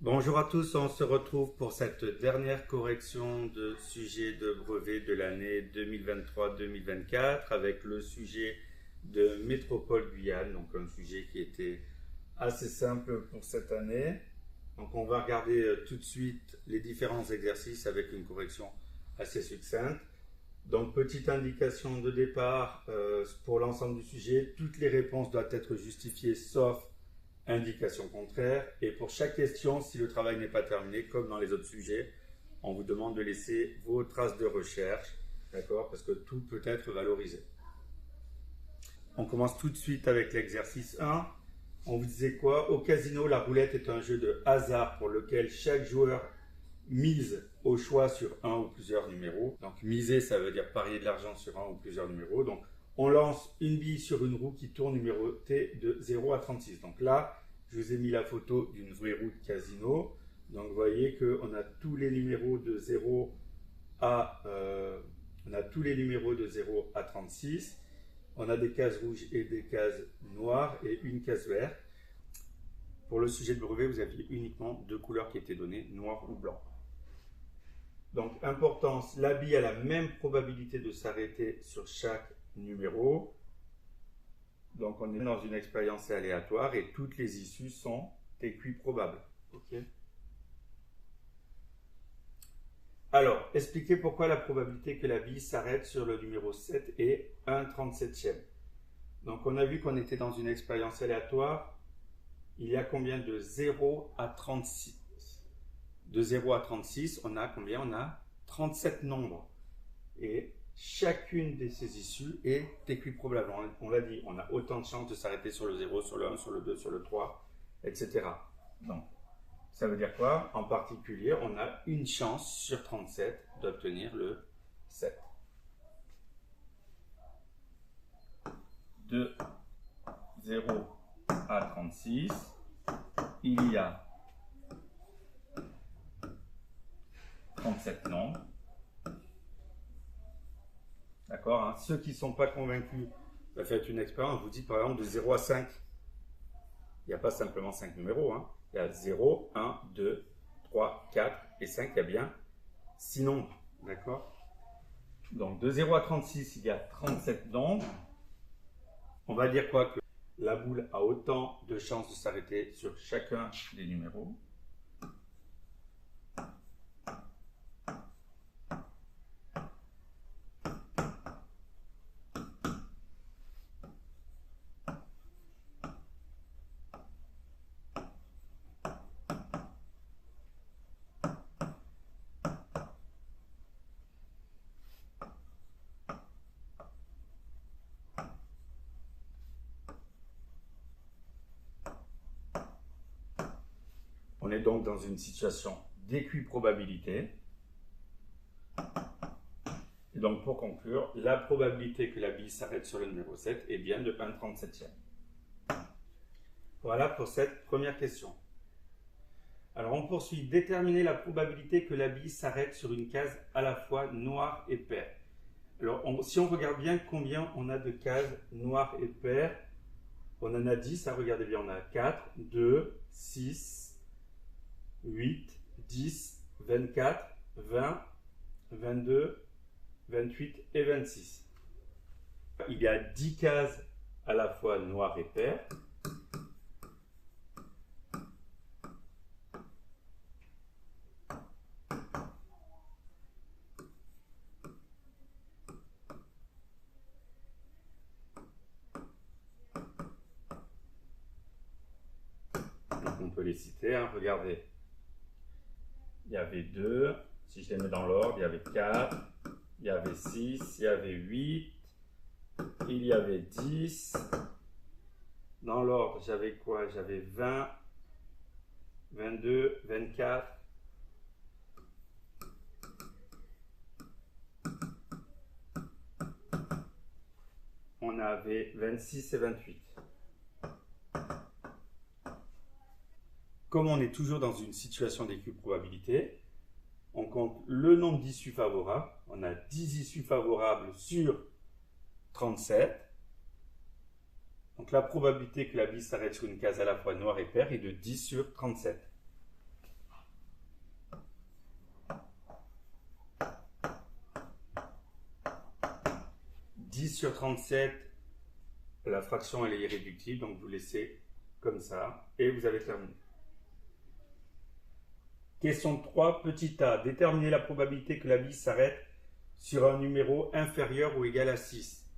Bonjour à tous, on se retrouve pour cette dernière correction de sujet de brevet de l'année 2023-2024 avec le sujet de Métropole Guyane, donc un sujet qui était assez simple pour cette année. Donc on va regarder tout de suite les différents exercices avec une correction assez succincte. Donc petite indication de départ pour l'ensemble du sujet, toutes les réponses doivent être justifiées sauf indication contraire. Et pour chaque question, si le travail n'est pas terminé, comme dans les autres sujets, on vous demande de laisser vos traces de recherche, d'accord, parce que tout peut être valorisé. On commence tout de suite avec l'exercice 1. On vous disait quoi? Au casino, la roulette est un jeu de hasard pour lequel chaque joueur mise au choix sur un ou plusieurs numéros. Donc miser, ça veut dire parier de l'argent sur un ou plusieurs numéros. Donc on lance une bille sur une roue qui tourne numérotée de 0 à 36. Donc là, je vous ai mis la photo d'une vraie roue de casino. Donc vous voyez qu'on a tous les numéros de 0 à 36. On a des cases rouges et des cases noires et une case verte. Pour le sujet de brevet, vous aviez uniquement deux couleurs qui étaient données, noir ou blanc. Donc, importance, la bille a la même probabilité de s'arrêter sur chaque numéro. Donc, on est dans une expérience aléatoire et toutes les issues sont TQ probables. Ok. Alors, expliquez pourquoi la probabilité que la bille s'arrête sur le numéro 7 est 1/37e. Donc, on a vu qu'on était dans une expérience aléatoire. Il y a combien de 0 à 36? De 0 à 36, on a combien? On a 37 nombres. Et chacune de ces issues est TQ probable. On l'a dit, on a autant de chances de s'arrêter sur le 0, sur le 1, sur le 2, sur le 3, etc. Donc, ça veut dire quoi? En particulier, on a une chance sur 37 d'obtenir le 7. De 0 à 36, il y a 37 nombres. D'accord, hein? Ceux qui ne sont pas convaincus, faites une expérience. Vous dites par exemple de 0 à 5. Il n'y a pas simplement 5 numéros. Hein? Il y a 0, 1, 2, 3, 4 et 5. Il y a bien 6 nombres. D'accord? Donc de 0 à 36, il y a 37 nombres. On va dire quoi? Que la boule a autant de chances de s'arrêter sur chacun des numéros. On est donc dans une situation d'équiprobabilité. Et donc pour conclure, la probabilité que la bille s'arrête sur le numéro 7 est bien de 1/37e. Voilà pour cette première question. Alors on poursuit. Déterminer la probabilité que la bille s'arrête sur une case à la fois noire et paire. Alors si on regarde bien combien on a de cases noires et paires, on en a 10, regardez bien, on a 4, 2, 6, 8, 10, 24, 20, 22, 28 et 26. Il y a 10 cases à la fois noires et paires. Donc on peut les citer, hein. Regardez. Il y avait 2, si je les mets dans l'ordre, il y avait 4, il y avait 6, il y avait 8, il y avait 10. Dans l'ordre, j'avais quoi? J'avais 20, 22, 24. On avait 26 et 28. Comme on est toujours dans une situation d'équiprobabilité, on compte le nombre d'issues favorables. On a 10 issues favorables sur 37. Donc la probabilité que la bille s'arrête sur une case à la fois noire et paire est de 10 sur 37. 10 sur 37, la fraction elle est irréductible, donc vous laissez comme ça et vous avez terminé. Question 3, petit a. Déterminez la probabilité que la bille s'arrête sur un numéro inférieur ou égal à 6.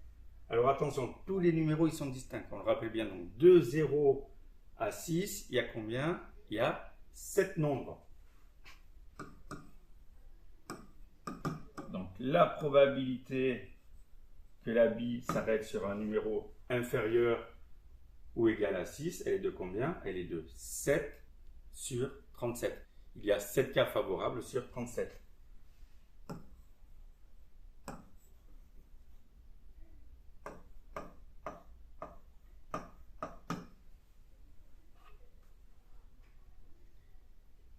Alors attention, tous les numéros ils sont distincts, on le rappelle bien. Donc de 0 à 6, il y a combien? Il y a 7 nombres. Donc la probabilité que la bille s'arrête sur un numéro inférieur ou égal à 6, elle est de combien? Elle est de 7 sur 37. Il y a 7 cas favorables sur 37.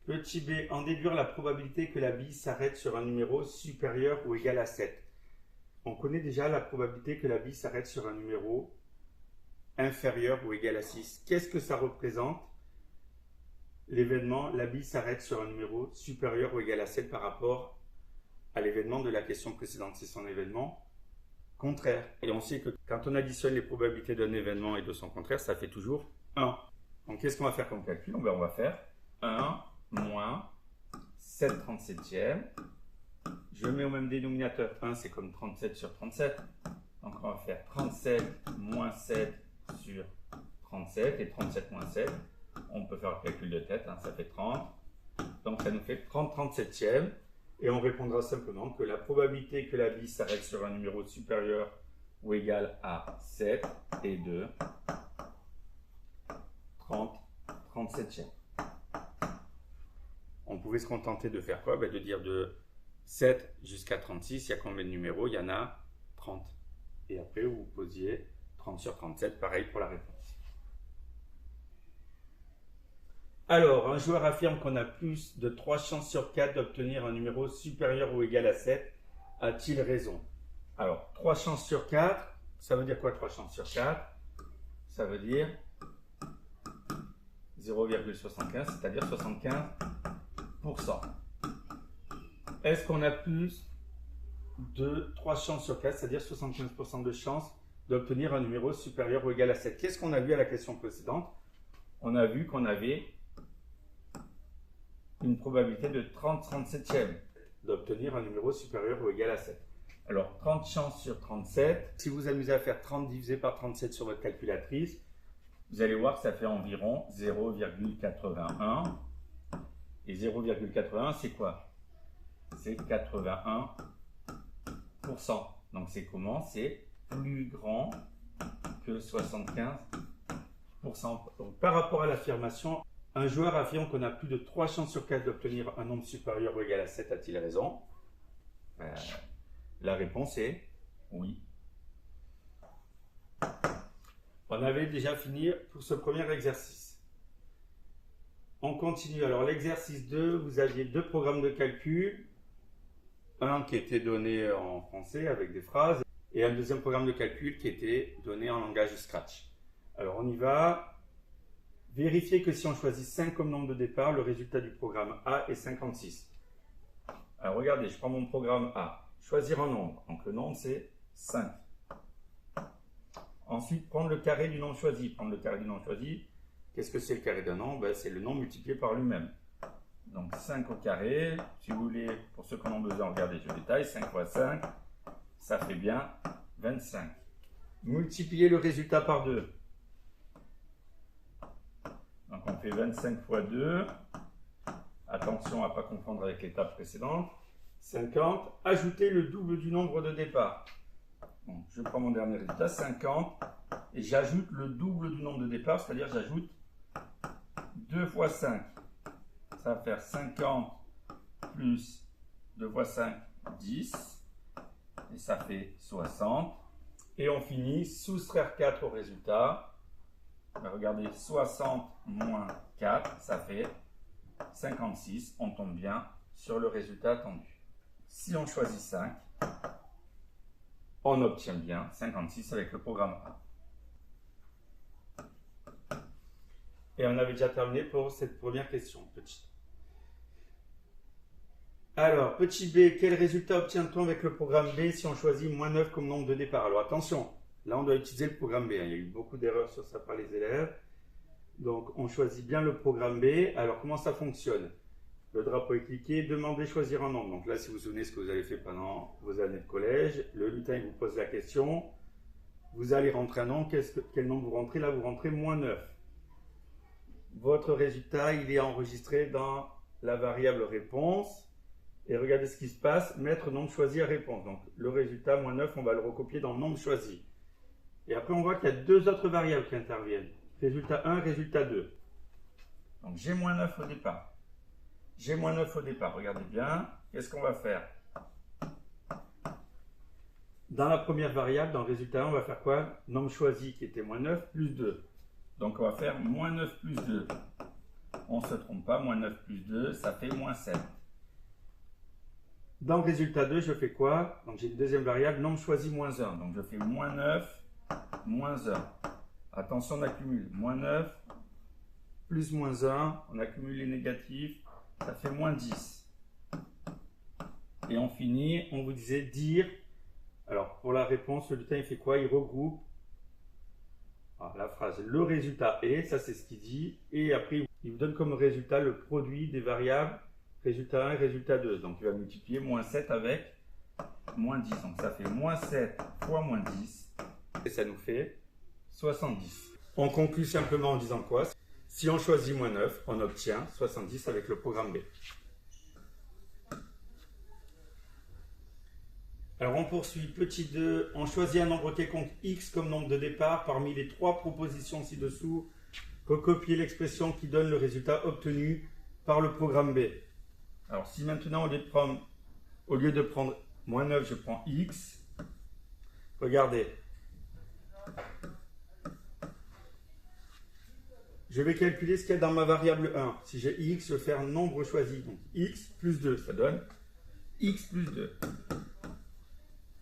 Petit b, en déduire la probabilité que la bille s'arrête sur un numéro supérieur ou égal à 7. On connaît déjà la probabilité que la bille s'arrête sur un numéro inférieur ou égal à 6. Qu'est-ce que ça représente? L'événement, la bille s'arrête sur un numéro supérieur ou égal à 7 par rapport à l'événement de la question précédente. C'est son événement contraire. Et on sait que quand on additionne les probabilités d'un événement et de son contraire, ça fait toujours 1. Donc qu'est-ce qu'on va faire comme calcul? On va faire 1 moins 7/37e. Je mets au même dénominateur 1, c'est comme 37 sur 37. Donc on va faire 37 moins 7 sur 37 et 37 moins 7. On peut faire le calcul de tête, hein, ça fait 30. Donc ça nous fait 30/37e. Et on répondra simplement que la probabilité que la bille s'arrête sur un numéro supérieur ou égal à 7 est de 30/37e. On pouvait se contenter de faire quoi? De dire de 7 jusqu'à 36, il y a combien de numéros? Il y en a 30. Et après, vous posiez 30 sur 37, pareil pour la réponse. Alors, un joueur affirme qu'on a plus de 3 chances sur 4 d'obtenir un numéro supérieur ou égal à 7. A-t-il raison? Alors, 3 chances sur 4, ça veut dire quoi 3 chances sur 4? Ça veut dire 0,75, c'est-à-dire 75%. Est-ce qu'on a plus de 3 chances sur 4, c'est-à-dire 75% de chances d'obtenir un numéro supérieur ou égal à 7? Qu'est-ce qu'on a vu à la question précédente? On a vu qu'on avait une probabilité de 30/37e d'obtenir un numéro supérieur ou égal à 7. Alors 30 chances sur 37, si vous vous amusez à faire 30 divisé par 37 sur votre calculatrice, vous allez voir que ça fait environ 0,81. Et 0,81 c'est quoi? C'est 81%. Donc c'est comment? C'est plus grand que 75%. Donc, par rapport à l'affirmation, un joueur affirme qu'on a plus de 3 chances sur 4 d'obtenir un nombre supérieur ou égal à 7. A-t-il raison? La réponse est oui. On avait déjà fini pour ce premier exercice. On continue. Alors l'exercice 2, vous aviez 2 programmes de calcul. Un qui était donné en français avec des phrases et un deuxième programme de calcul qui était donné en langage Scratch. Alors on y va. Vérifiez que si on choisit 5 comme nombre de départ, le résultat du programme A est 56. Alors regardez, je prends mon programme A. Choisir un nombre. Donc le nombre c'est 5. Ensuite, prendre le carré du nombre choisi. Prendre le carré du nombre choisi. Qu'est-ce que c'est le carré d'un nombre? C'est le nombre multiplié par lui-même. Donc 5 au carré. Si vous voulez, pour ceux qui en ont besoin, regardez, je détaille. 5 fois 5, ça fait bien 25. Multiplier le résultat par 2. Donc on fait 25 fois 2. Attention à ne pas confondre avec l'étape précédente. 50. Ajouter le double du nombre de départ. Donc, je prends mon dernier résultat, 50. Et j'ajoute le double du nombre de départ, c'est-à-dire j'ajoute 2 fois 5. Ça va faire 50 plus 2 fois 5, 10. Et ça fait 60. Et on finit, soustraire 4 au résultat. Regardez, 60 moins 4, ça fait 56. On tombe bien sur le résultat attendu. Si on choisit 5, on obtient bien 56 avec le programme A. Et on avait déjà terminé pour cette première question, petite. Alors, petit b, quel résultat obtient-on avec le programme B si on choisit moins 9 comme nombre de départ? Alors attention, là on doit utiliser le programme B. Il y a eu beaucoup d'erreurs sur ça par les élèves. Donc on choisit bien le programme B. Alors comment ça fonctionne? Le drapeau est cliqué, demandez choisir un nombre. Donc là, si vous vous souvenez ce que vous avez fait pendant vos années de collège, le lutin il vous pose la question. Vous allez rentrer un nombre. Quel nombre vous rentrez? Là, vous rentrez moins 9. Votre résultat, il est enregistré dans la variable réponse. Et regardez ce qui se passe, mettre nombre choisi à réponse. Donc le résultat, moins 9, on va le recopier dans nombre choisi. Et après, on voit qu'il y a deux autres variables qui interviennent. Résultat 1, résultat 2. Donc j'ai moins 9 au départ. J'ai moins 9 au départ, regardez bien. Qu'est-ce qu'on va faire? Dans la première variable, dans le résultat 1, on va faire quoi? Nombre choisi qui était moins 9 plus 2. Donc on va faire moins 9 plus 2. On ne se trompe pas, moins 9 plus 2, ça fait moins 7. Dans le résultat 2, je fais quoi? Donc j'ai une deuxième variable, nombre choisi moins 1. Donc je fais moins 9, moins 1. Attention, on accumule. Moins 9, plus moins 1. On accumule les négatifs. Ça fait moins 10. Et on finit, on vous disait dire. Alors pour la réponse, le lutin il fait quoi? Il regroupe la phrase le résultat est, ça c'est ce qu'il dit. Et après, il vous donne comme résultat le produit des variables. Résultat 1 et résultat 2. Donc, il va multiplier moins 7 avec moins 10. Donc, ça fait moins 7 fois moins 10. Et ça nous fait 70. On conclut simplement en disant quoi? Si on choisit moins 9, on obtient 70 avec le programme B. Alors, on poursuit. Petit 2. On choisit un nombre quelconque x comme nombre de départ. Parmi les trois propositions ci-dessous, recopier l'expression qui donne le résultat obtenu par le programme B. Alors, si maintenant, au lieu de prendre moins 9, je prends x, regardez. Je vais calculer ce qu'il y a dans ma variable 1. Si j'ai x, je vais faire nombre choisi. Donc, x plus 2, ça donne x plus 2.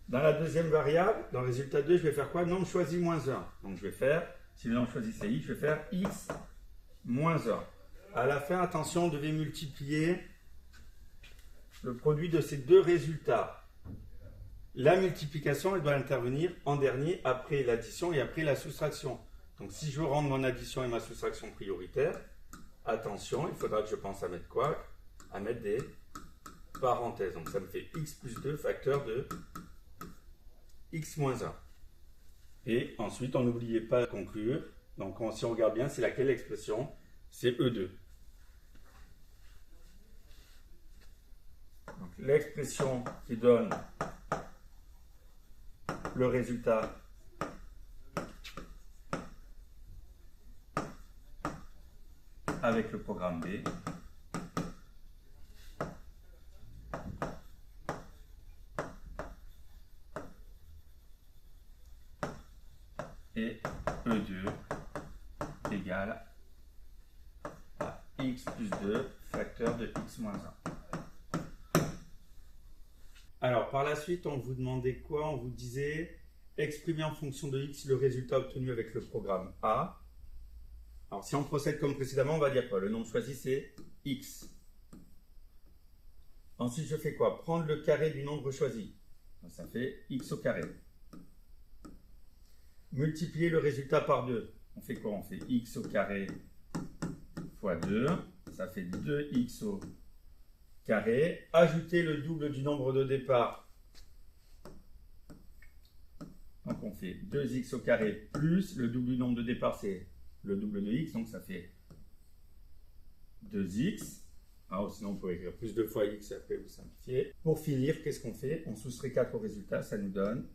Dans la deuxième variable, dans le résultat 2, je vais faire quoi? Nombre choisi moins 1. Donc, je vais faire, si le nombre choisi c'est x, je vais faire x moins 1. À la fin, attention, on devait multiplier le produit de ces deux résultats. La multiplication, elle doit intervenir en dernier, après l'addition et après la soustraction. Donc si je veux rendre mon addition et ma soustraction prioritaires, attention, il faudra que je pense à mettre quoi? À mettre des parenthèses. Donc ça me fait x plus 2 facteur de x moins 1. Et ensuite, on n'oubliez pas de conclure. Donc si on regarde bien, c'est laquelle l'expression? C'est E2. L'expression qui donne le résultat avec le programme B et E2 égale à x plus 2 facteur de x moins 1. Alors, par la suite, on vous demandait quoi? On vous disait exprimer en fonction de x le résultat obtenu avec le programme A. Alors, si on procède comme précédemment, on va dire quoi? Le nombre choisi, c'est x. Ensuite, je fais quoi? Prendre le carré du nombre choisi. Ça fait x au carré. Multiplier le résultat par 2. On fait quoi? On fait x au carré fois 2. Ça fait 2x au carré. Ajouter le double du nombre de départ. Donc on fait 2x au carré plus le double du nombre de départ, c'est le double de x, donc ça fait 2x. Alors, sinon on peut écrire plus 2 fois x et après vous simplifiez. Pour finir, qu'est-ce qu'on fait? On soustrait 4 au résultat, ça nous donne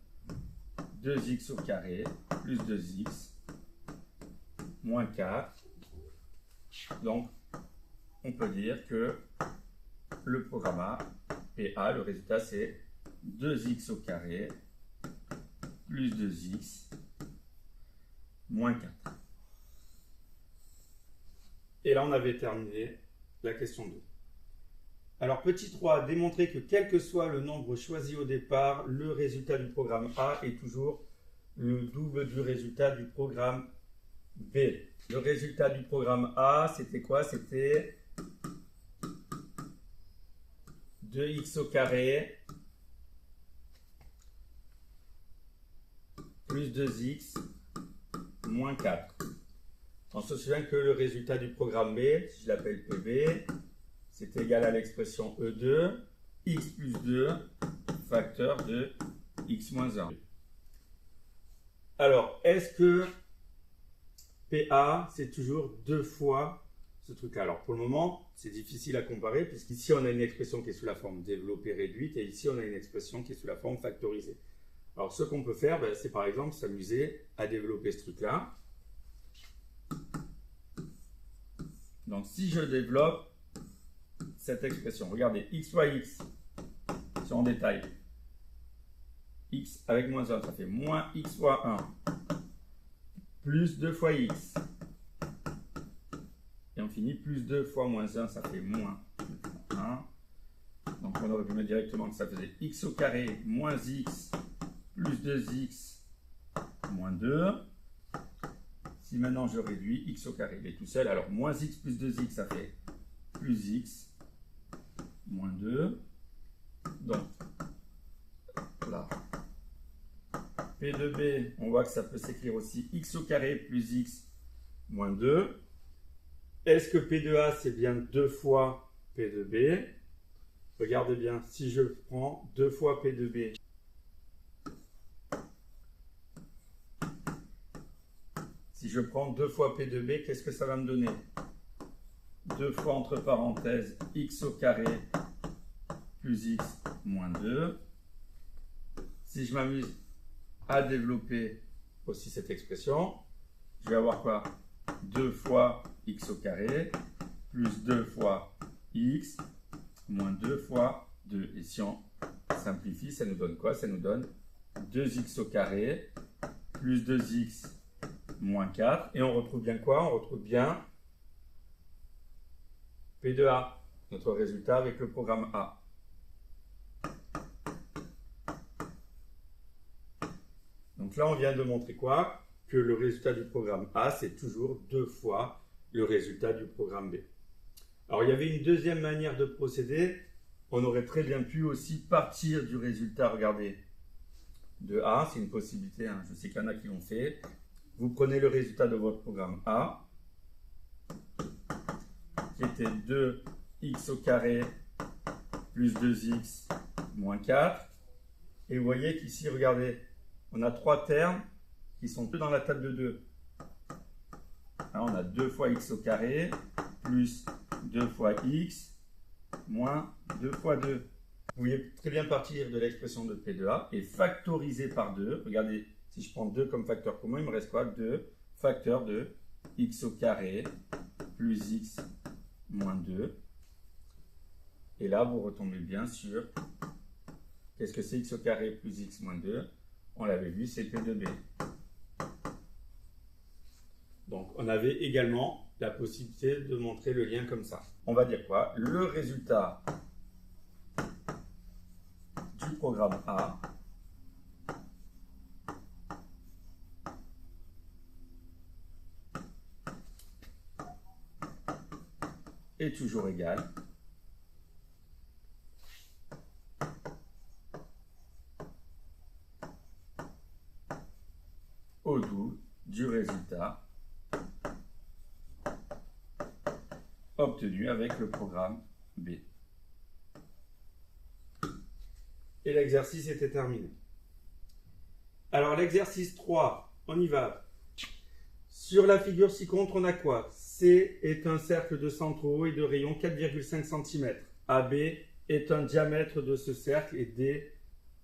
2x au carré plus 2x moins 4. Donc on peut dire que le programme A, PA, le résultat c'est 2x au carré plus 2x moins 4. Et là, on avait terminé la question 2. Alors, petit 3, démontrer que quel que soit le nombre choisi au départ, le résultat du programme A est toujours le double du résultat du programme B. Le résultat du programme A, c'était quoi? C'était 2x au carré plus 2x moins 4. On se souvient que le résultat du programme B, si je l'appelle PB, c'est égal à l'expression E2, x plus 2, facteur de x moins 1. Alors, est-ce que PA, c'est toujours 2 fois ce truc-là? Alors, pour le moment, c'est difficile à comparer, puisqu'ici, on a une expression qui est sous la forme développée réduite, et ici, on a une expression qui est sous la forme factorisée. Alors, ce qu'on peut faire, c'est par exemple s'amuser à développer ce truc-là. Donc, si je développe cette expression, regardez, x fois x, si on détaille, x avec moins 1, ça fait moins x fois 1, plus 2 fois x. Et on finit, plus 2 fois moins 1, ça fait moins 1. Donc, on aurait pu mettre directement que ça faisait x au carré moins x plus 2x moins 2. Si maintenant je réduis, x au carré, il est tout seul. Alors, moins x plus 2x, ça fait plus x moins 2. Donc, là, P de B, on voit que ça peut s'écrire aussi x au carré plus x moins 2. Est-ce que P de A, c'est bien 2 fois P de B? Regardez bien, si je prends 2 fois P de B, si je prends 2 fois P de B, qu'est-ce que ça va me donner? 2 fois entre parenthèses x au carré plus x moins 2. Si je m'amuse à développer aussi cette expression, je vais avoir quoi? 2 fois x au carré plus 2 fois x moins 2 fois 2. Et si on simplifie, ça nous donne quoi? Ça nous donne 2x au carré plus 2x moins 4. Et on retrouve bien quoi? On retrouve bien P de A, notre résultat avec le programme A. Donc là, on vient de montrer quoi? Que le résultat du programme A, c'est toujours 2 fois le résultat du programme B. Alors, il y avait une deuxième manière de procéder. On aurait très bien pu aussi partir du résultat, regardez, de A. C'est une possibilité, hein. Je sais qu'il y en a qui l'ont fait. Vous prenez le résultat de votre programme A, qui était 2x au carré plus 2x moins 4. Et vous voyez qu'ici, regardez, on a 3 termes qui sont tous dans la table de 2. Là, on a 2 fois x au carré plus 2 fois x moins 2 fois 2. Vous pouvez très bien partir de l'expression de P de A et factoriser par 2. Regardez, si je prends 2 comme facteur commun, il me reste quoi? 2 facteurs de x au carré plus x moins 2. Et là, vous retombez bien sur qu'est-ce que c'est x au carré plus x moins 2? On l'avait vu, c'est P de B. Donc, on avait également la possibilité de montrer le lien comme ça. On va dire quoi? Le résultat du programme A est toujours égal au double du résultat obtenu avec le programme B. Et l'exercice était terminé. Alors l'exercice 3, on y va. Sur la figure ci-contre, on a quoi? C est un cercle de centre haut et de rayon 4,5 cm. AB est un diamètre de ce cercle et D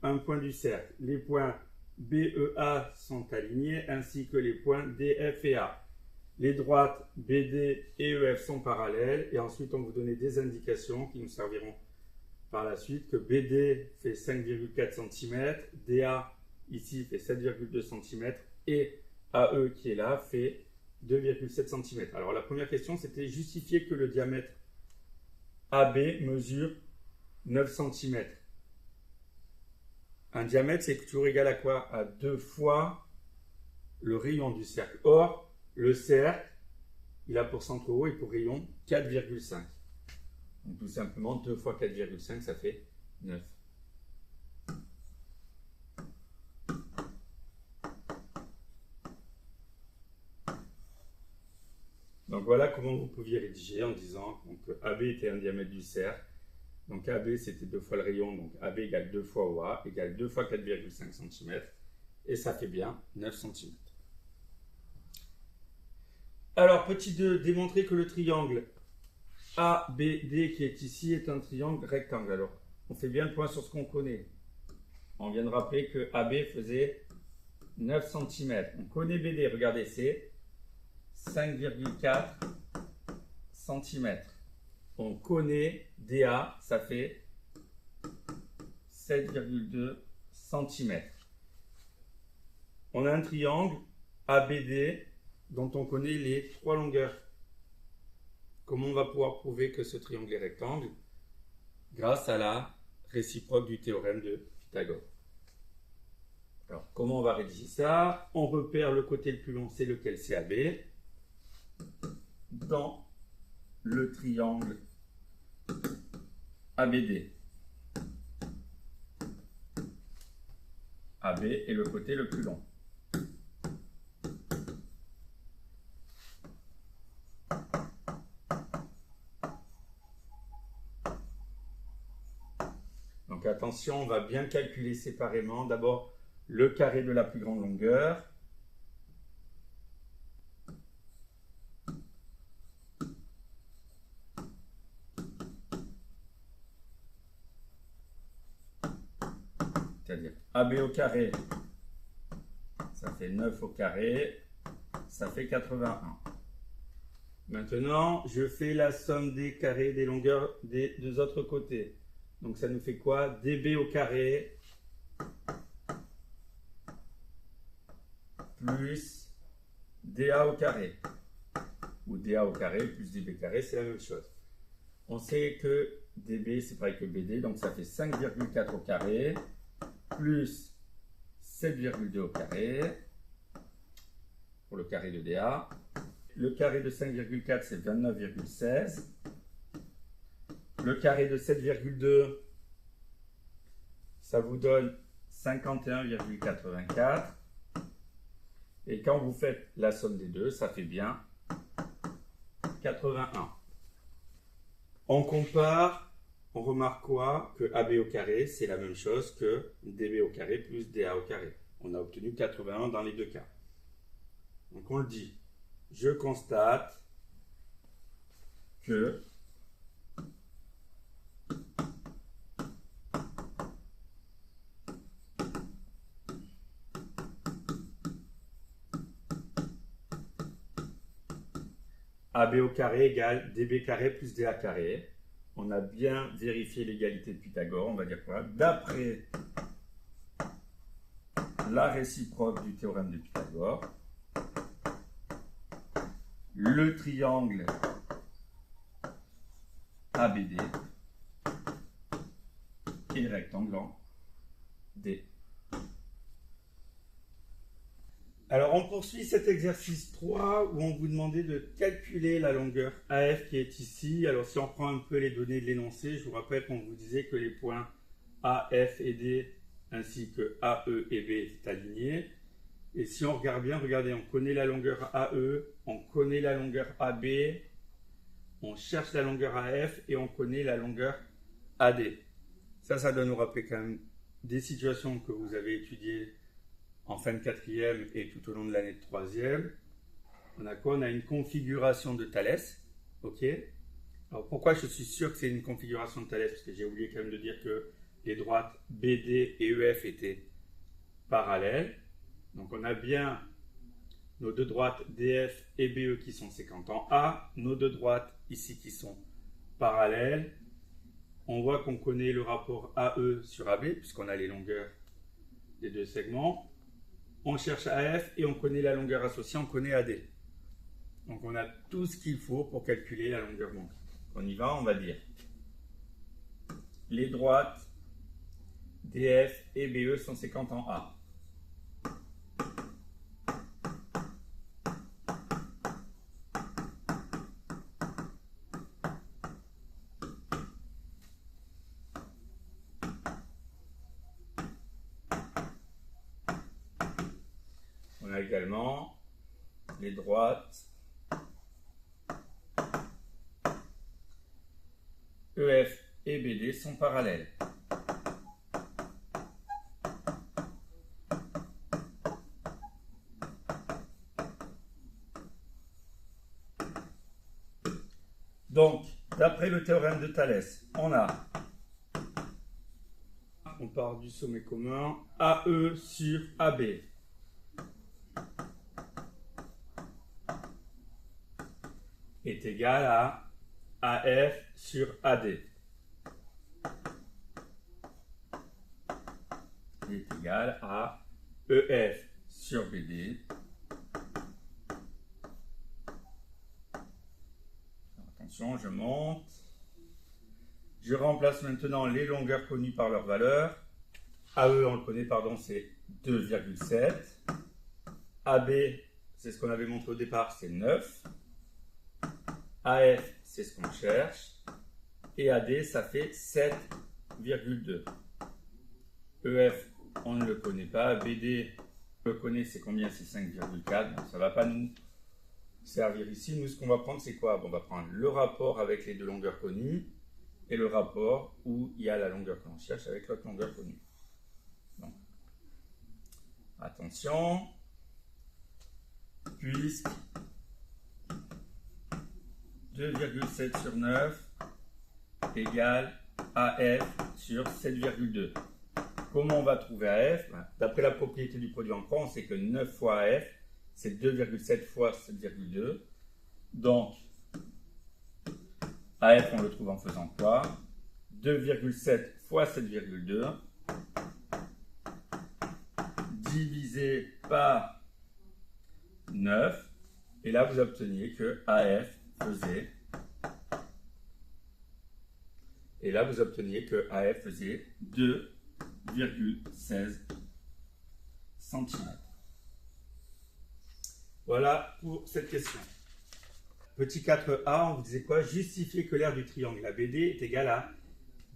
un point du cercle. Les points B, E, A sont alignés ainsi que les points D, F et A. Les droites BD et EF sont parallèles et ensuite on vous donne des indications qui nous serviront par la suite que BD fait 5,4 cm, DA ici fait 7,2 cm et AE qui est là fait 2,7 cm. Alors la première question c'était justifier que le diamètre AB mesure 9 cm. Un diamètre c'est toujours égal à quoi? À 2 fois le rayon du cercle. Or, le cercle, il a pour centre haut et pour rayon 4,5. Donc tout simplement 2 fois 4,5 ça fait 9. Donc voilà comment vous pouviez rédiger en disant que AB était un diamètre du cercle. Donc AB c'était 2 fois le rayon, donc AB égale 2 fois OA égale 2 fois 4,5 cm. Et ça fait bien 9 cm. Alors petit 2, démontrer que le triangle ABD qui est ici est un triangle rectangle. Alors on fait bien le point sur ce qu'on connaît. On vient de rappeler que AB faisait 9 cm. On connaît BD, regardez, c'est 5,4 cm. On connaît DA, ça fait 7,2 cm. On a un triangle ABD dont on connaît les 3 longueurs. Comment on va pouvoir prouver que ce triangle est rectangle? Grâce à la réciproque du théorème de Pythagore. Alors, comment on va rédiger ça? On repère le côté le plus long, c'est lequel? C'est AB. Dans le triangle ABD. AB est le côté le plus long. Donc attention, on va bien calculer séparément. D'abord, le carré de la plus grande longueur. C'est-à-dire AB au carré, ça fait 9 au carré, ça fait 81. Maintenant, je fais la somme des carrés des longueurs des deux autres côtés. Donc ça nous fait quoi? DB au carré plus DA au carré. Ou DA au carré plus DB carré, c'est la même chose. On sait que DB c'est pareil que BD, donc ça fait 5,4 au carré plus 7,2 au carré pour le carré de DA. Le carré de 5,4 c'est 29,16. Le carré de 7,2 ça vous donne 51,84. Et quand vous faites la somme des deux, ça fait bien 81. On compare, on remarque quoi? Que AB au carré, c'est la même chose que DB au carré plus DA au carré. On a obtenu 81 dans les deux cas. Donc on le dit. Je constate que AB au carré égale DB carré plus DA carré. On a bien vérifié l'égalité de Pythagore. On va dire quoi? D'après la réciproque du théorème de Pythagore, le triangle ABD est rectangle en D. Alors on poursuit cet exercice 3 où on vous demandait de calculer la longueur AF qui est ici. Alors si on prend un peu les données de l'énoncé, je vous rappelle qu'on vous disait que les points AF et D ainsi que AE et B étaient alignés. Et si on regarde bien, regardez, on connaît la longueur AE, on connaît la longueur AB, on cherche la longueur AF et on connaît la longueur AD. Ça doit nous rappeler quand même des situations que vous avez étudiées en fin de 4e et tout au long de l'année de 3e. On a quoi? On a une configuration de Thalès. Ok. Alors pourquoi je suis sûr que c'est une configuration de Thalès? Parce que j'ai oublié quand même de dire que les droites BD et EF étaient parallèles. Donc on a bien nos deux droites DF et BE qui sont séquentes en A, nos deux droites ici qui sont parallèles. On voit qu'on connaît le rapport AE sur AB puisqu'on a les longueurs des deux segments. On cherche AF et on connaît la longueur associée, on connaît AD. Donc on a tout ce qu'il faut pour calculer la longueur manquante. On y va, on va dire les droites DF et BE sont séquentes en A. également les droites EF et BD sont parallèles. Donc, d'après le théorème de Thalès, on part du sommet commun, AE sur AB. Est égal à AF sur AD. Est égal à EF sur BD. Attention, je monte. Je remplace maintenant les longueurs connues par leur valeur. AE, on le connaît, pardon, c'est 2,7. AB, c'est ce qu'on avait montré au départ, c'est 9. AF, c'est ce qu'on cherche. Et AD, ça fait 7,2. EF, on ne le connaît pas. BD, on le connaît, c'est combien? C'est 5,4. Donc ça ne va pas nous servir ici. Nous, ce qu'on va prendre, c'est quoi? Bon, on va prendre le rapport avec les deux longueurs connues et le rapport où il y a la longueur que l'on cherche avec l'autre longueur connue. Donc, attention, puisque 2,7 sur 9 égale AF sur 7,2. Comment on va trouver AF? D'après la propriété du produit en croix, on sait que 9 fois AF, c'est 2,7 fois 7,2. Donc, AF, on le trouve en faisant quoi? 2,7 fois 7,2 divisé par 9. Et là, vous obteniez que AF faisait... Et là, vous obteniez que AF faisait 2,16 cm. Voilà pour cette question. Petit 4a, on vous disait quoi? Justifier que l'aire du triangle ABD est égal à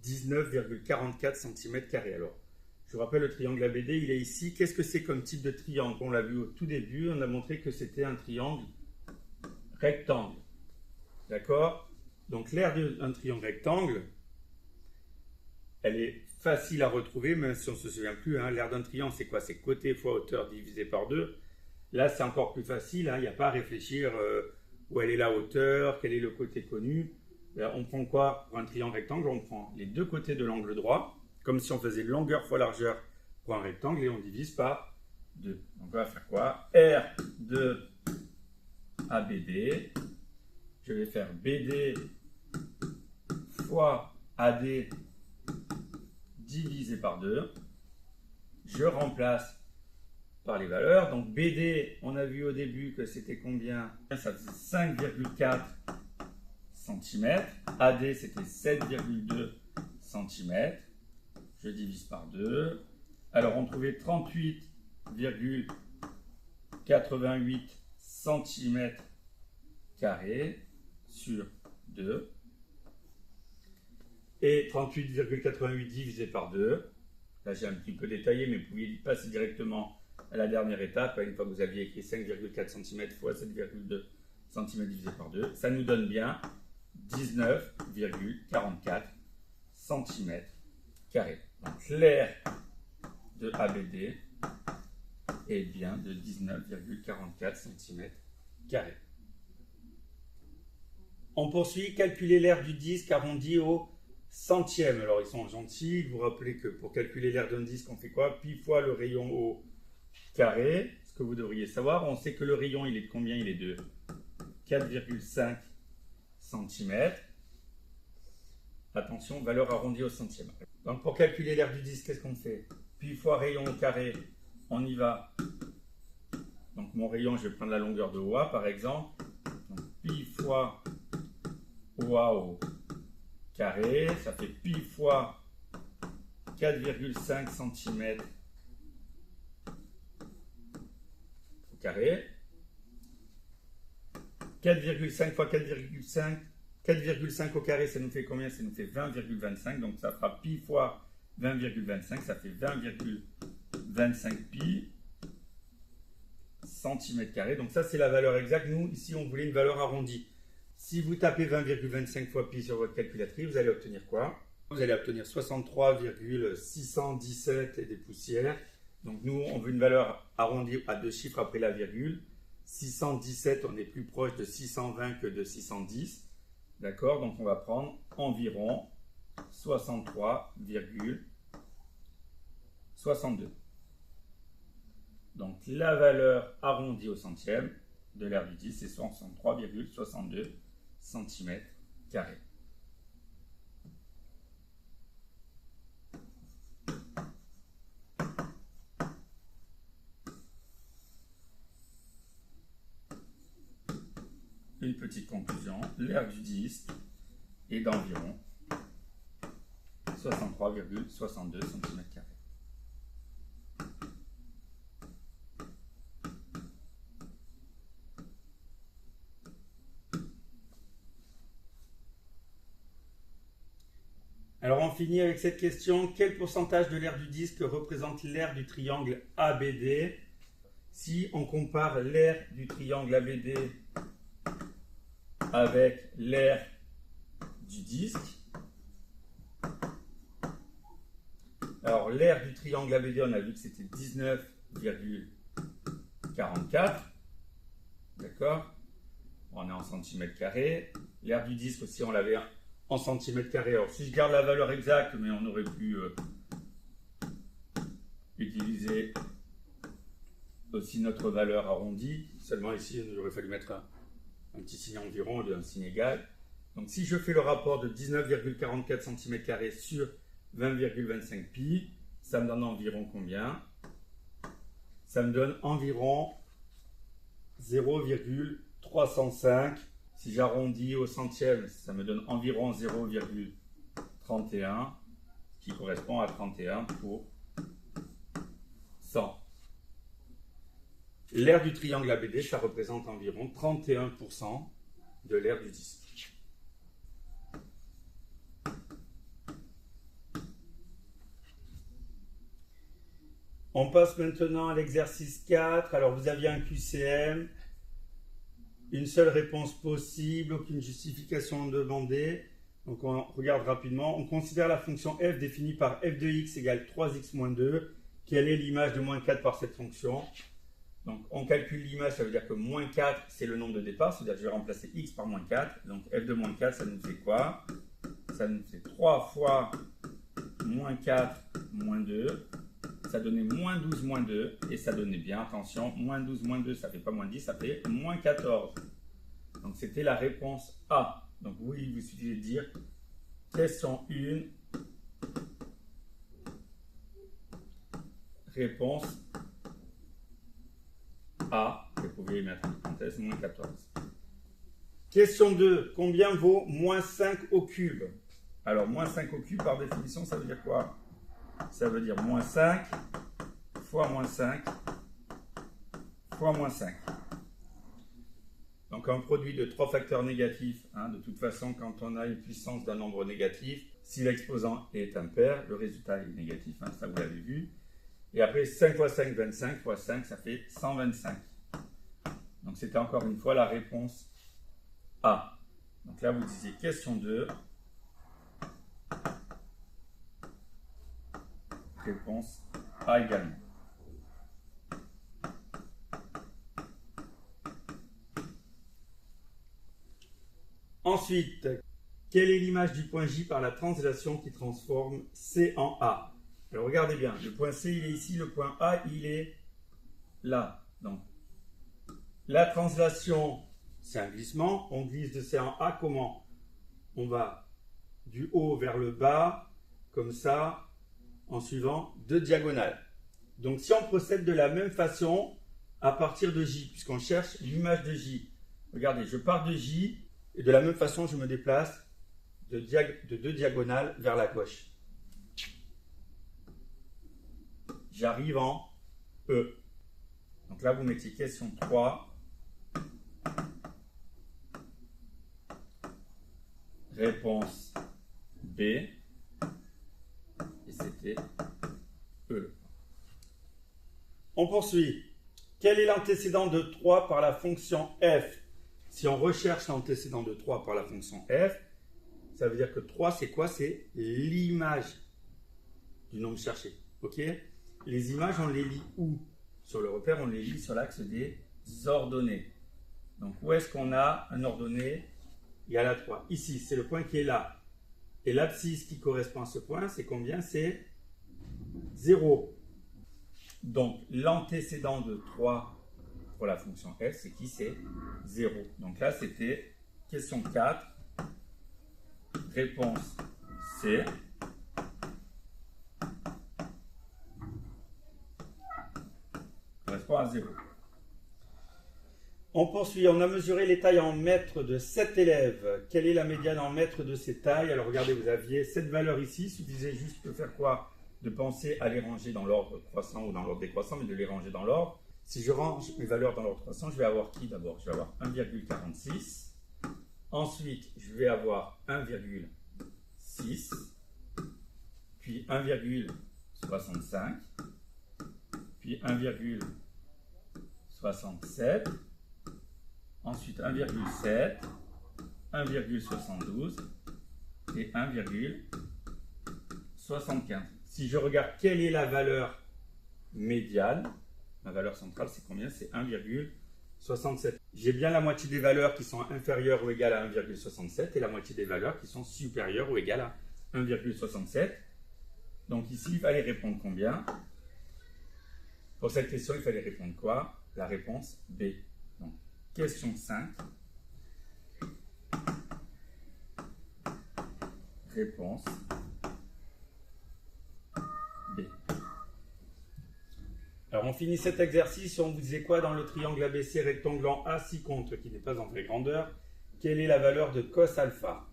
19,44 cm². Alors, je vous rappelle, le triangle ABD, il est ici. Qu'est-ce que c'est comme type de triangle? On l'a vu au tout début, on a montré que c'était un triangle rectangle. D'accord? Donc, l'aire d'un triangle rectangle, elle est facile à retrouver, même si on ne se souvient plus. L'aire d'un triangle, c'est quoi? C'est côté fois hauteur divisé par 2. Là, c'est encore plus facile. Il n'y a pas à réfléchir où elle est la hauteur, quel est le côté connu. On prend quoi pour un triangle rectangle? On prend les deux côtés de l'angle droit, comme si on faisait longueur fois largeur pour un rectangle, et on divise par 2. Donc, on va faire quoi? R de ABD. Je vais faire BD fois AD divisé par 2. Je remplace par les valeurs. Donc BD, on a vu au début que c'était combien? Ça faisait 5,4 cm. AD, c'était 7,2 cm. Je divise par 2. Alors, on trouvait 38,88 cm² sur 2. Et 38,88 divisé par 2. Là, j'ai un petit peu détaillé, mais vous pouvez passer directement à la dernière étape, une fois que vous aviez écrit 5,4 cm fois 7,2 cm divisé par 2, ça nous donne bien 19,44 cm². Donc l'aire de ABD est bien de 19,44 cm². On poursuit, calculer l'aire du disque arrondi au centième. Alors ils sont gentils, vous rappelez que pour calculer l'aire d'un disque, on fait quoi? Pi fois le rayon au carré, ce que vous devriez savoir. On sait que le rayon, il est de combien? Il est de 4,5 cm. Attention, valeur arrondie au centième. Donc pour calculer l'aire du disque, qu'est-ce qu'on fait? Pi fois rayon au carré, on y va. Donc mon rayon, je vais prendre la longueur de OA par exemple. Donc pi fois OA au carré, ça fait pi fois 4,5 cm au carré. 4,5 fois 4,5, 4,5 au carré, ça nous fait combien? Ça nous fait 20,25, donc ça fera pi fois 20,25, ça fait 20,25 pi cm². Donc ça, c'est la valeur exacte. Nous, ici, on voulait une valeur arrondie. Si vous tapez 20,25 fois pi sur votre calculatrice, vous allez obtenir quoi? Vous allez obtenir 63,617 et des poussières. Donc nous, on veut une valeur arrondie à 2 chiffres après la virgule. 617, on est plus proche de 620 que de 610. D'accord? Donc on va prendre environ 63,62. Donc la valeur arrondie au centième de l'aire du disque, c'est 63,62 cm². Une petite conclusion, l'aire du disque est d'environ 63,62 cm². Alors on finit avec cette question, quel pourcentage de l'aire du disque représente l'aire du triangle ABD? Si on compare l'aire du triangle ABD avec l'aire du disque, alors l'aire du triangle ABD, on a vu que c'était 19,44, d'accord? On est en centimètres carrés. L'aire du disque aussi, on l'avait en centimètres carrés. Alors si je garde la valeur exacte, mais on aurait pu utiliser aussi notre valeur arrondie. Seulement ici, il aurait fallu mettre un petit signe environ, un signe égal. Donc si je fais le rapport de 19,44 cm² sur 20,25 pi, ça me donne environ combien? Ça me donne environ 0,305. Si j'arrondis au centième, ça me donne environ 0,31, qui correspond à 31 pour 100. L'aire du triangle ABD, ça représente environ 31% de l'aire du disque. On passe maintenant à l'exercice 4. Alors vous aviez un QCM, une seule réponse possible, aucune justification demandée. Donc on regarde rapidement. On considère la fonction f définie par f de x égale 3x moins 2. Quelle est l'image de moins 4 par cette fonction? Donc on calcule l'image, ça veut dire que moins 4 c'est le nombre de départ, c'est-à-dire que je vais remplacer x par moins 4. Donc f de moins 4 ça nous fait quoi? Ça nous fait 3 fois moins 4 moins 2. Ça donnait moins 12 moins 2 et ça donnait bien, attention, moins 12 moins 2 ça fait pas moins 10, ça fait moins 14. Donc c'était la réponse A. Donc oui, il vous suffit de dire question 1, réponse A, vous pouvez mettre en parenthèse, moins 14. Question 2, combien vaut moins 5 au cube? Alors moins 5 au cube par définition ça veut dire quoi? Ça veut dire moins 5 fois moins 5 fois moins 5. Donc un produit de 3 facteurs négatifs, de toute façon quand on a une puissance d'un nombre négatif, si l'exposant est impair, le résultat est négatif, ça vous l'avez vu. Et après 5 fois 5, 25 fois 5, ça fait 125. Donc c'était encore une fois la réponse A. Donc là vous disiez question 2. Réponse A également. Ensuite, quelle est l'image du point J par la translation qui transforme C en A? Alors regardez bien, le point C il est ici, le point A il est là. Donc la translation c'est un glissement, on glisse de C en A comment? On va du haut vers le bas, comme ça, en suivant deux diagonales. Donc si on procède de la même façon à partir de J, puisqu'on cherche l'image de J, regardez, je pars de J et de la même façon je me déplace de deux diagonales vers la gauche. J'arrive en E. Donc là vous mettez question 3. Réponse B. Et c'était E. On poursuit. Quel est l'antécédent de 3 par la fonction f? Si on recherche l'antécédent de 3 par la fonction f, ça veut dire que 3, c'est quoi? C'est l'image du nombre cherché. Ok? Les images, on les lit où? Sur le repère, on les lit sur l'axe des ordonnées. Donc, où est-ce qu'on a un ordonnée égale à 3? Ici, c'est le point qui est là. Et l'abscisse qui correspond à ce point, c'est combien? C'est 0. Donc, l'antécédent de 3 pour la fonction f, c'est qui? C'est 0. Donc là, c'était question 4. Réponse C. Correspond à 0. On poursuit, on a mesuré les tailles en mètres de 7 élèves. Quelle est la médiane en mètres de ces tailles? Alors regardez, vous aviez cette valeur ici, il suffisait juste de faire quoi? De penser à les ranger dans l'ordre croissant ou dans l'ordre décroissant, mais de les ranger dans l'ordre. Si je range mes valeurs dans l'ordre croissant, je vais avoir qui d'abord? Je vais avoir 1,46. Ensuite, je vais avoir 1,6. Puis 1,65. Puis 1,67. Ensuite 1,7, 1,72 et 1,75. Si je regarde quelle est la valeur médiane, ma valeur centrale c'est combien? C'est 1,67. J'ai bien la moitié des valeurs qui sont inférieures ou égales à 1,67 et la moitié des valeurs qui sont supérieures ou égales à 1,67. Donc ici, il fallait répondre combien? Pour cette question, il fallait répondre quoi? La réponse B. Donc, question 5. Réponse B. Alors, on finit cet exercice. On vous disait quoi dans le triangle ABC rectanglant A 6 contre qui n'est pas en vraie grandeur? Quelle est la valeur de cos alpha?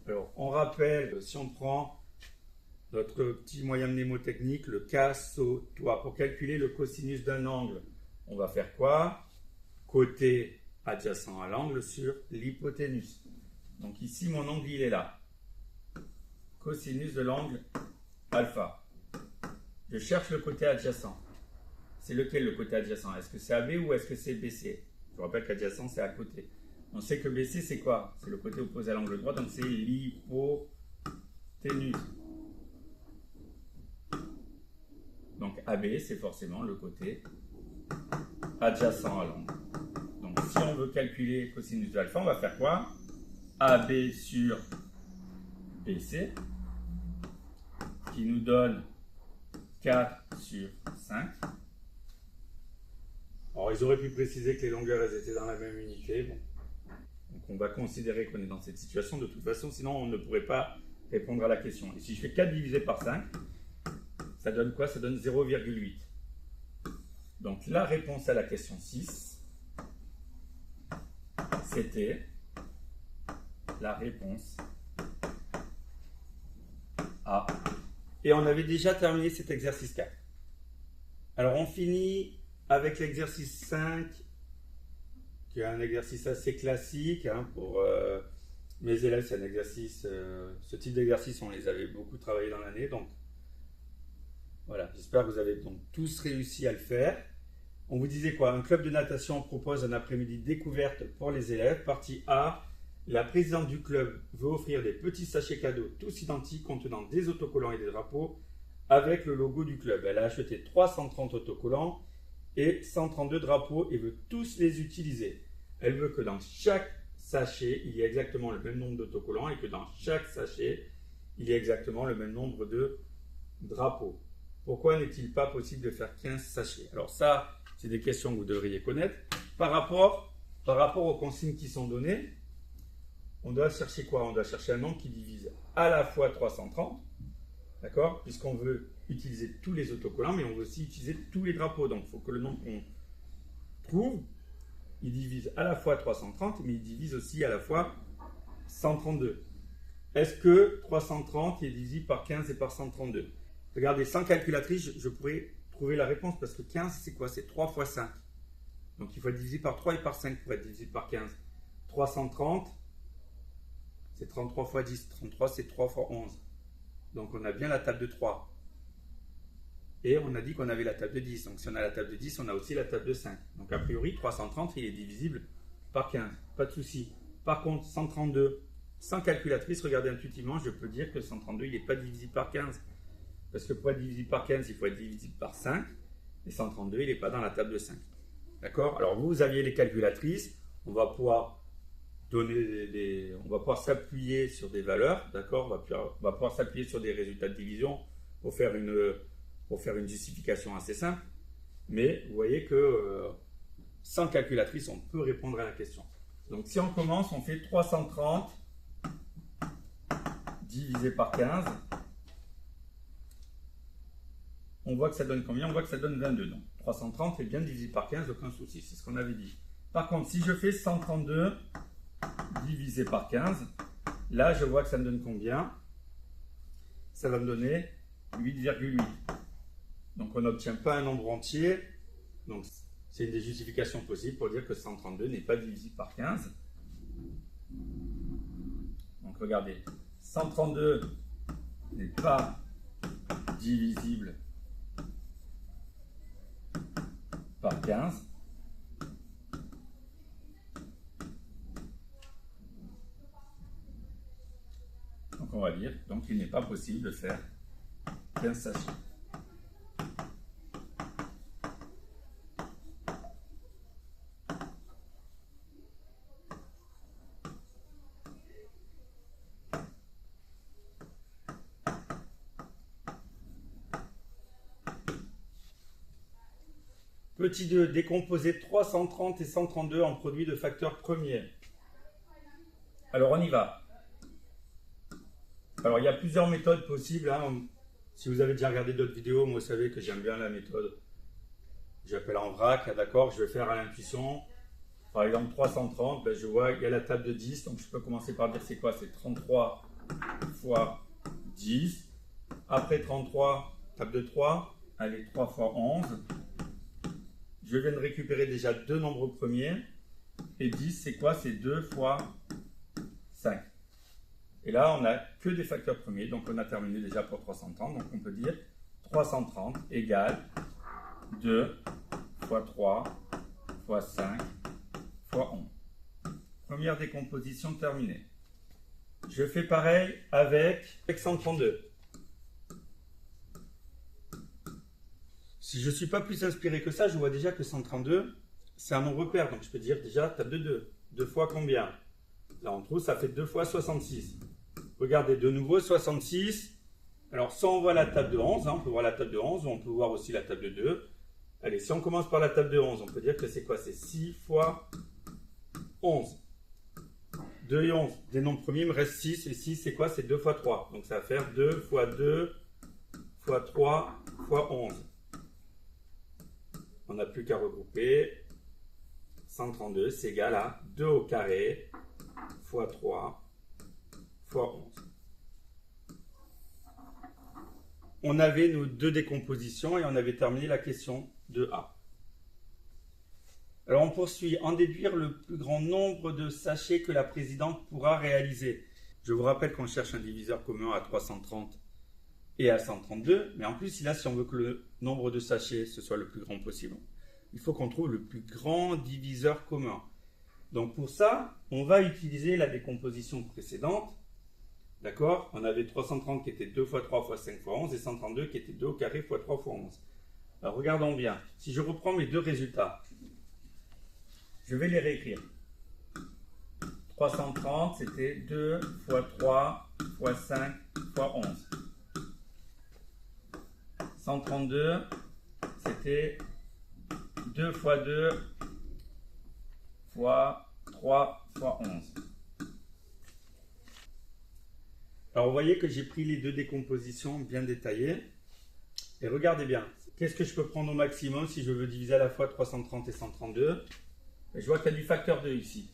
Alors, on rappelle, si on prend notre petit moyen mnémotechnique, le cassotois. Pour calculer le cosinus d'un angle, on va faire quoi? Côté adjacent à l'angle sur l'hypoténuse. Donc ici, mon angle, il est là. Cosinus de l'angle alpha. Je cherche le côté adjacent. C'est lequel le côté adjacent? Est-ce que c'est AB ou est-ce que c'est BC? Je vous rappelle qu'adjacent, c'est à côté. On sait que BC, c'est quoi? C'est le côté opposé à l'angle droit, donc c'est l'hypoténuse. Donc AB, c'est forcément le côté adjacent à l'angle. Donc si on veut calculer cosinus de alpha, on va faire quoi? AB sur BC, qui nous donne 4 sur 5. Alors ils auraient pu préciser que les longueurs elles étaient dans la même unité. Bon. Donc on va considérer qu'on est dans cette situation de toute façon, sinon on ne pourrait pas répondre à la question. Et si je fais 4 divisé par 5, ça donne quoi? Ça donne 0,8. Donc la réponse à la question 6, c'était la réponse A. Et on avait déjà terminé cet exercice 4. Alors on finit avec l'exercice 5, qui est un exercice assez classique. Pour mes élèves, c'est un exercice, ce type d'exercice, on les avait beaucoup travaillé dans l'année. Donc voilà, j'espère que vous avez donc tous réussi à le faire. On vous disait quoi? Un club de natation propose un après-midi découverte pour les élèves. Partie A, la présidente du club veut offrir des petits sachets cadeaux tous identiques contenant des autocollants et des drapeaux avec le logo du club. Elle a acheté 330 autocollants et 132 drapeaux et veut tous les utiliser. Elle veut que dans chaque sachet, il y ait exactement le même nombre d'autocollants et que dans chaque sachet, il y ait exactement le même nombre de drapeaux. Pourquoi n'est-il pas possible de faire 15 sachets? Alors ça, c'est des questions que vous devriez connaître. Par rapport aux consignes qui sont données, on doit chercher quoi? On doit chercher un nombre qui divise à la fois 330, d'accord? Puisqu'on veut utiliser tous les autocollants, mais on veut aussi utiliser tous les drapeaux. Donc il faut que le nombre qu'on trouve, il divise à la fois 330, mais il divise aussi à la fois 132. Est-ce que 330 est divisible par 15 et par 132? Regardez, sans calculatrice, je pourrais trouver la réponse parce que 15, c'est quoi? C'est 3 fois 5. Donc il faut être divisé par 3 et par 5 pour être divisible par 15. 330, c'est 33 fois 10. 33, c'est 3 fois 11. Donc on a bien la table de 3. et on a dit qu'on avait la table de 10. Donc si on a la table de 10, on a aussi la table de 5. Donc a priori, 330, il est divisible par 15. Pas de souci. Par contre, 132, sans calculatrice, regardez intuitivement, je peux dire que 132, il n'est pas divisible par 15. Parce que pour être divisible par 15, il faut être divisible par 5. Et 132, il n'est pas dans la table de 5. D'accord? Alors vous aviez les calculatrices. On va pouvoir on va pouvoir s'appuyer sur des valeurs. D'accord? On va pouvoir s'appuyer sur des résultats de division pour faire une justification assez simple. Mais vous voyez que sans calculatrice, on peut répondre à la question. Donc si on commence, on fait 330 divisé par 15. On voit que ça donne combien? On voit que ça donne 22. Donc 330 est bien divisé par 15, aucun souci, c'est ce qu'on avait dit. Par contre, si je fais 132 divisé par 15, là je vois que ça me donne combien? Ça va me donner 8,8. Donc on n'obtient pas un nombre entier. Donc c'est une des justifications possibles pour dire que 132 n'est pas divisible par 15. Donc regardez, 132 n'est pas divisible par 15. Donc on va dire, donc il n'est pas possible de faire 15 sachets. Petit 2, décomposer 330 et 132 en produits de facteurs premiers. Alors on y va. Alors il y a plusieurs méthodes possibles. Hein. Si vous avez déjà regardé d'autres vidéos, moi vous savez que j'aime bien la méthode. J'appelle en vrac, d'accord, je vais faire à l'intuition. Par exemple 330, ben, je vois qu'il y a la table de 10, donc je peux commencer par dire c'est quoi? C'est 33 fois 10. Après 33, table de 3, allez 3 fois 11. Je viens de récupérer déjà deux nombres premiers. Et 10, c'est quoi? C'est 2 fois 5. Et là, on n'a que des facteurs premiers. Donc, on a terminé déjà pour 330. Donc, on peut dire 330 égale 2 fois 3 fois 5 fois 11. Première décomposition terminée. Je fais pareil avec 132. Si je ne suis pas plus inspiré que ça, je vois déjà que 132, c'est un nombre pair. Donc je peux dire déjà table de 2. 2 fois combien? Là on trouve, ça fait 2 fois 66. Regardez de nouveau 66. Alors soit on voit la table de 11, hein, on peut voir la table de 11, ou on peut voir aussi la table de 2. Allez, si on commence par la table de 11, on peut dire que c'est quoi? C'est 6 fois 11. 2 et 11, des nombres premiers, il me reste 6. Et 6, c'est quoi? C'est 2 fois 3. Donc ça va faire 2 fois 2 fois 3 fois 11. On n'a plus qu'à regrouper. 132, c'est égal à 2 au carré fois 3 fois 11. On avait nos deux décompositions et on avait terminé la question de A. Alors on poursuit. En déduire le plus grand nombre de sachets que la présidente pourra réaliser. Je vous rappelle qu'on cherche un diviseur commun à 330 et à 132. Mais en plus, là, si on veut que le nombre de sachets ce soit le plus grand possible, il faut qu'on trouve le plus grand diviseur commun. Donc pour ça, on va utiliser la décomposition précédente. D'accord? On avait 330 qui était 2 fois 3 fois 5 fois 11 et 132 qui était 2 au carré fois 3 fois 11. Alors regardons bien. Si je reprends mes deux résultats, je vais les réécrire. 330, c'était 2 fois 3 fois 5 fois 11. 132, c'était 2 fois 2 fois 3 fois 11. Alors vous voyez que j'ai pris les deux décompositions bien détaillées. Et regardez bien, qu'est-ce que je peux prendre au maximum si je veux diviser à la fois 330 et 132? Je vois qu'il y a du facteur 2 ici.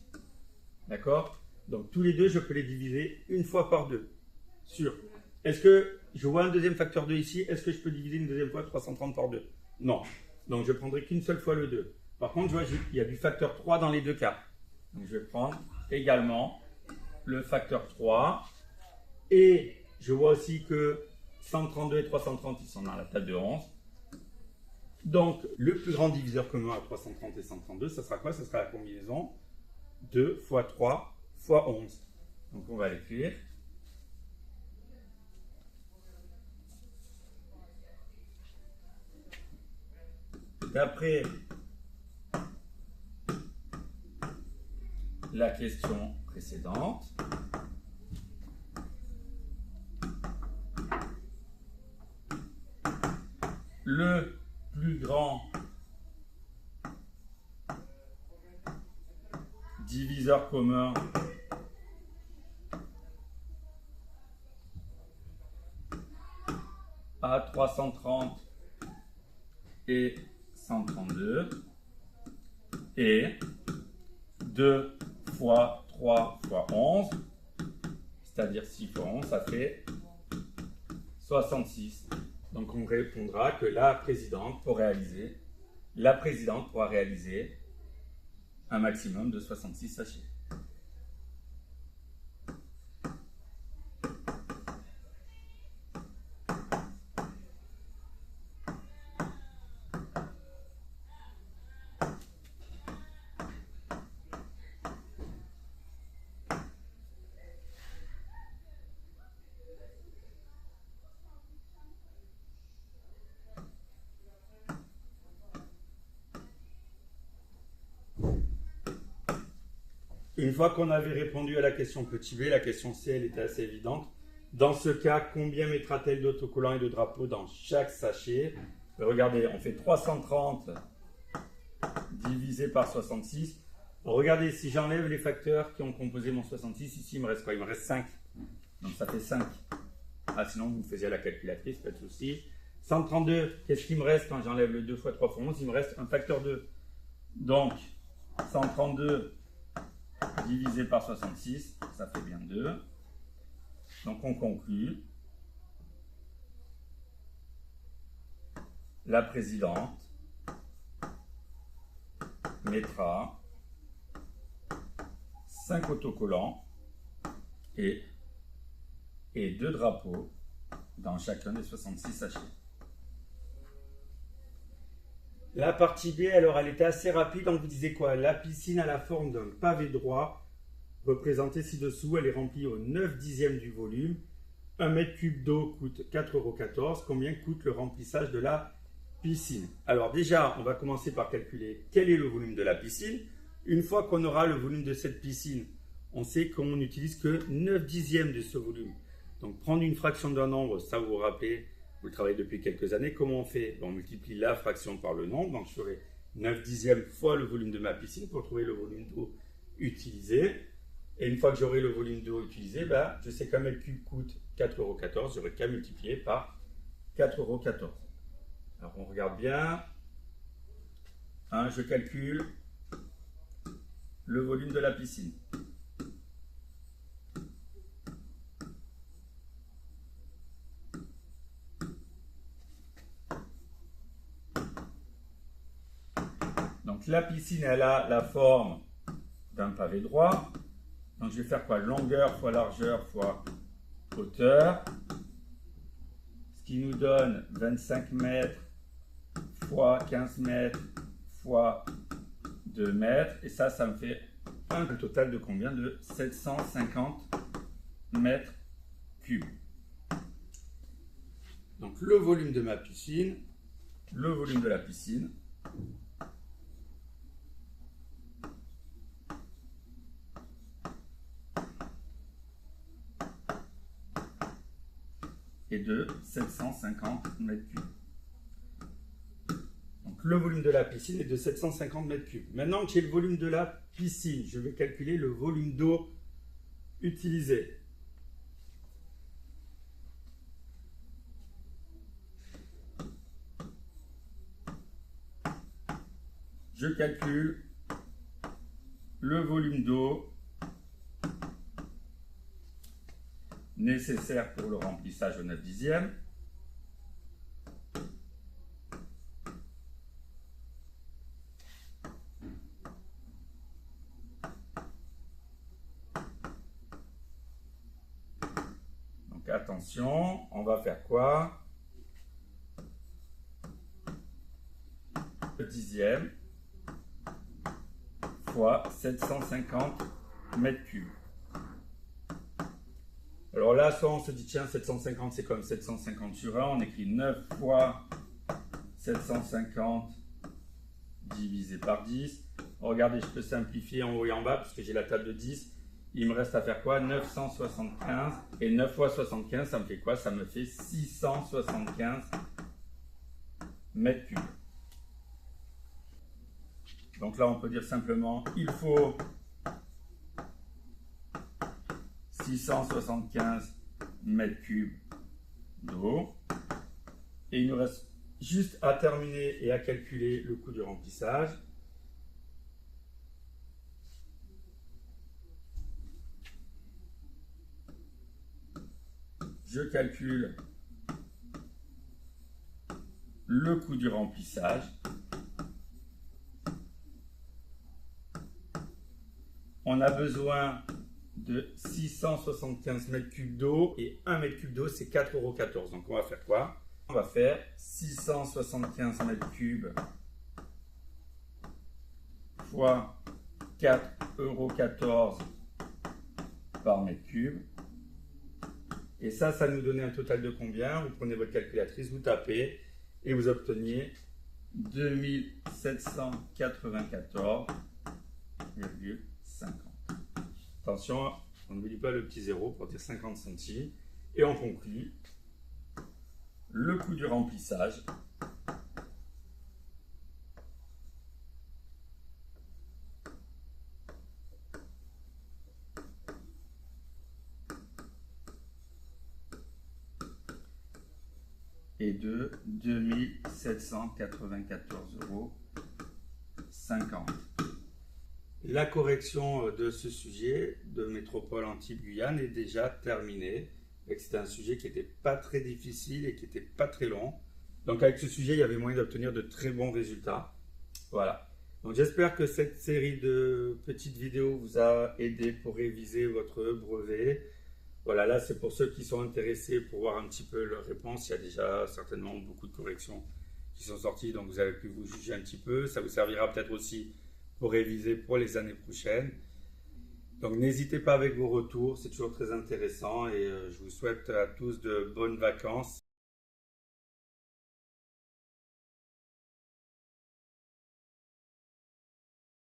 D'accord? Donc tous les deux, je peux les diviser une fois par 2. Sûr. Est-ce que je vois un deuxième facteur 2 ici? Est-ce que je peux diviser une deuxième fois 330 par 2? Non. Donc je ne prendrai qu'une seule fois le 2. Par contre, je vois qu'il y a du facteur 3 dans les deux cas. Donc je vais prendre également le facteur 3. Et je vois aussi que 132 et 330, ils sont dans la table de 11. Donc, le plus grand diviseur commun à 330 et 132, ça sera quoi? Ça sera la combinaison 2 fois 3 fois 11. Donc, on va l'écrire. D'après la question précédente, le plus grand diviseur commun à 330 et 132 est 2 fois 3 fois 11, c'est-à-dire 6 fois 11, ça fait 66. Donc on répondra que la présidente pourra réaliser un maximum de 66 sachets. Une fois qu'on avait répondu à la question petit b, la question c, elle était assez évidente. Dans ce cas, combien mettra-t-elle d'autocollants et de drapeaux dans chaque sachet? Regardez, on fait 330 divisé par 66. Regardez, si j'enlève les facteurs qui ont composé mon 66, ici il me reste quoi? Il me reste 5. Donc ça fait 5. Ah, sinon vous me faisiez à la calculatrice, pas de souci. 132, qu'est-ce qu'il me reste quand j'enlève le 2 fois 3 fois 11? Il me reste un facteur 2. Donc 132 divisé par 66, ça fait bien 2. Donc on conclut. La présidente mettra 5 autocollants et 2 drapeaux dans chacun des 66 sachets. La partie B, alors elle était assez rapide, on vous disait quoi? La piscine a la forme d'un pavé droit, représentée ci-dessous, elle est remplie au 9/10 du volume. 1 mètre cube d'eau coûte 4,14 €. Combien coûte le remplissage de la piscine? Alors déjà, on va commencer par calculer quel est le volume de la piscine. Une fois qu'on aura le volume de cette piscine, on sait qu'on n'utilise que 9/10 de ce volume. Donc prendre une fraction d'un nombre, ça vous vous rappelez, vous le travaillez depuis quelques années, comment on fait? On multiplie la fraction par le nombre, donc je ferai 9/10 fois le volume de ma piscine pour trouver le volume d'eau utilisé. Et une fois que j'aurai le volume d'eau utilisé, je sais qu'un mètre cube coûte 4,14 €, j'aurai qu'à multiplier par 4,14 €. Alors on regarde bien. Je calcule le volume de la piscine. Donc la piscine, elle a la forme d'un pavé droit. Donc je vais faire quoi? Longueur fois largeur fois hauteur. Ce qui nous donne 25 mètres fois 15 mètres fois 2 mètres. Et ça me fait un total de combien? De 750 mètres cubes. Donc le volume de ma piscine, le volume de la piscine, est de 750 mètres cubes. Donc le volume de la piscine est de 750 mètres cubes. Maintenant que j'ai le volume de la piscine, je vais calculer le volume d'eau utilisé. Je calcule le volume d'eau nécessaire pour le remplissage au 9/10. Donc attention, on va faire quoi? dixième fois 750 mètres cubes. Alors là, soit on se dit, tiens, 750, c'est comme 750 sur 1. On écrit 9 fois 750 divisé par 10. Regardez, je peux simplifier en haut et en bas, puisque j'ai la table de 10. Il me reste à faire quoi? 975. Et 9 fois 75, ça me fait quoi? Ça me fait 675 mètres cubes. Donc là, on peut dire simplement, il faut 675 mètres cubes d'eau. Et il nous reste juste à terminer et à calculer le coût du remplissage. Je calcule le coût du remplissage. On a besoin de 675 mètres cubes d'eau et 1 mètre cube d'eau, c'est 4,14 €. Donc on va faire quoi? On va faire 675 mètres cubes fois 4,14 € par mètre cube. Et ça nous donnait un total de combien? Vous prenez votre calculatrice, vous tapez et vous obteniez 2794,50. Attention, on n'oublie pas le petit zéro pour dire 50 centimes. Et on conclut le coût du remplissage. Est de 2794,50 €. La correction de ce sujet de Métropole Antilles-Guyane est déjà terminée. C'était un sujet qui n'était pas très difficile et qui n'était pas très long. Donc avec ce sujet, il y avait moyen d'obtenir de très bons résultats. Voilà. Donc j'espère que cette série de petites vidéos vous a aidé pour réviser votre brevet. Voilà, là c'est pour ceux qui sont intéressés pour voir un petit peu leurs réponses. Il y a déjà certainement beaucoup de corrections qui sont sorties, donc vous avez pu vous juger un petit peu. Ça vous servira peut-être aussi pour réviser pour les années prochaines. Donc n'hésitez pas avec vos retours, c'est toujours très intéressant et je vous souhaite à tous de bonnes vacances.